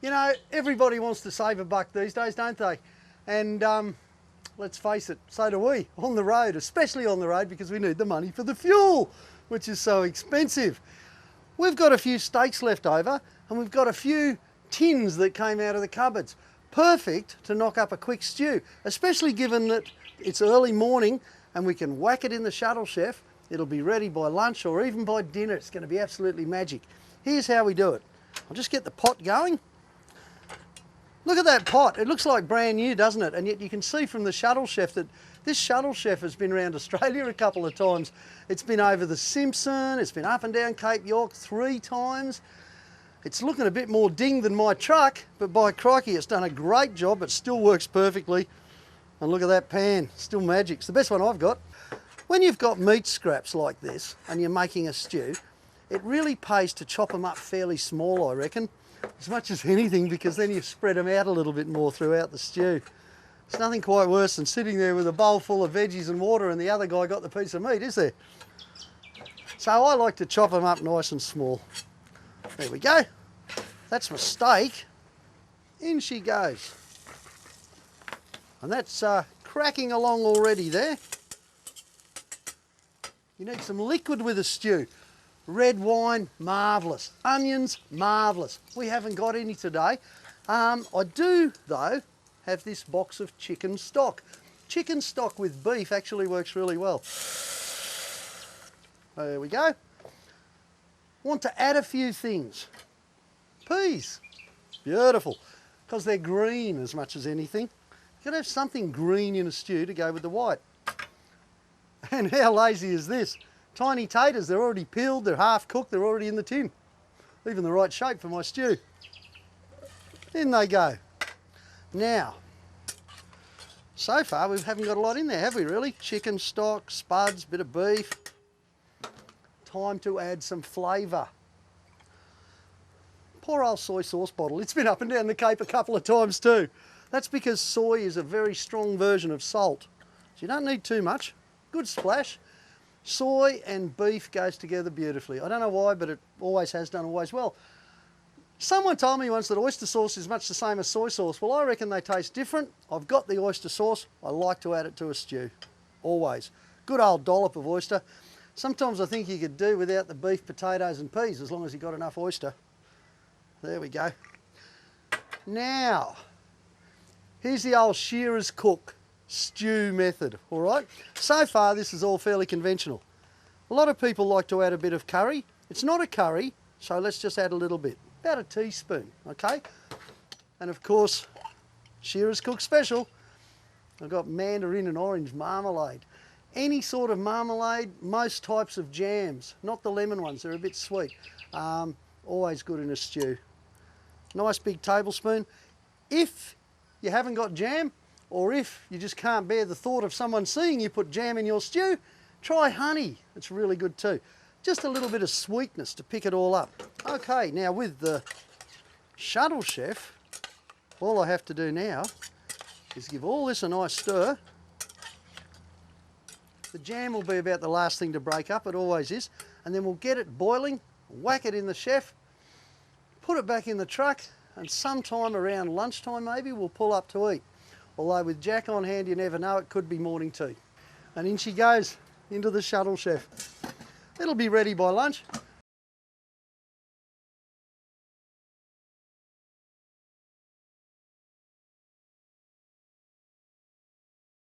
You know, everybody wants to save a buck these days, don't they? And let's face it, so do we, on the road, especially on the road, because we need the money for the fuel, which is so expensive. We've got a few steaks left over, and we've got a few tins that came out of the cupboards. Perfect to knock up a quick stew, especially given that it's early morning and we can whack it in the shuttle chef. It'll be ready by lunch or even by dinner. It's going to be absolutely magic. Here's how we do it. I'll just get the pot going. Look at that pot. It looks like brand new, doesn't it? And yet you can see from the shuttle chef that this shuttle chef has been around Australia a couple of times. It's been over the Simpson, it's been up and down Cape York 3 times. It's looking a bit more dinged than my truck, but by crikey, it's done a great job. It still works perfectly. And look at that pan, still magic. It's the best one I've got. When you've got meat scraps like this and you're making a stew, it really pays to chop them up fairly small, I reckon, as much as anything, because then you spread them out a little bit more throughout the stew. It's nothing quite worse than sitting there with a bowl full of veggies and water and the other guy got the piece of meat, is there? So I like to chop them up nice and small. There we go. That's my steak. In she goes. And that's cracking along already there. You need some liquid with a stew. Red wine, marvellous. Onions, marvellous. We haven't got any today. I do, though, have this box of chicken stock. Chicken stock with beef actually works really well. There we go. Want to add a few things. Peas. Beautiful. Because they're green as much as anything. You've got to have something green in a stew to go with the white. And how lazy is this? Tiny taters, they're already peeled, they're half cooked, they're already in the tin. Even the right shape for my stew. In they go. Now, so far we haven't got a lot in there, have we really? Chicken stock, spuds, bit of beef. Time to add some flavour. Poor old soy sauce bottle. It's been up and down the Cape a couple of times too. That's because soy is a very strong version of salt. So you don't need too much. Good splash. Soy and beef goes together beautifully. I don't know why, but it always has done always well. Someone told me once that oyster sauce is much the same as soy sauce. Well, I reckon they taste different. I've got the oyster sauce. I like to add it to a stew. Always. Good old dollop of oyster. Sometimes I think you could do without the beef, potatoes and peas as long as you got enough oyster. There we go. Now, here's the old shearer's cook stew method, all right? So far, this is all fairly conventional. A lot of people like to add a bit of curry. It's not a curry, so let's just add a little bit, about a teaspoon, okay? And of course, shearer's cook special. I've got mandarin and orange marmalade. Any sort of marmalade, most types of jams, not the lemon ones, they're a bit sweet. Always good in a stew. Nice big tablespoon. If you haven't got jam, or if you just can't bear the thought of someone seeing you put jam in your stew, try honey. It's really good too. Just a little bit of sweetness to pick it all up. Okay, now with the shuttle chef, all I have to do now is give all this a nice stir. The jam will be about the last thing to break up, it always is. And then we'll get it boiling, whack it in the chef, put it back in the truck, and sometime around lunchtime maybe we'll pull up to eat. Although with Jack on hand, you never know, it could be morning tea. And in she goes into the shuttle chef. It'll be ready by lunch.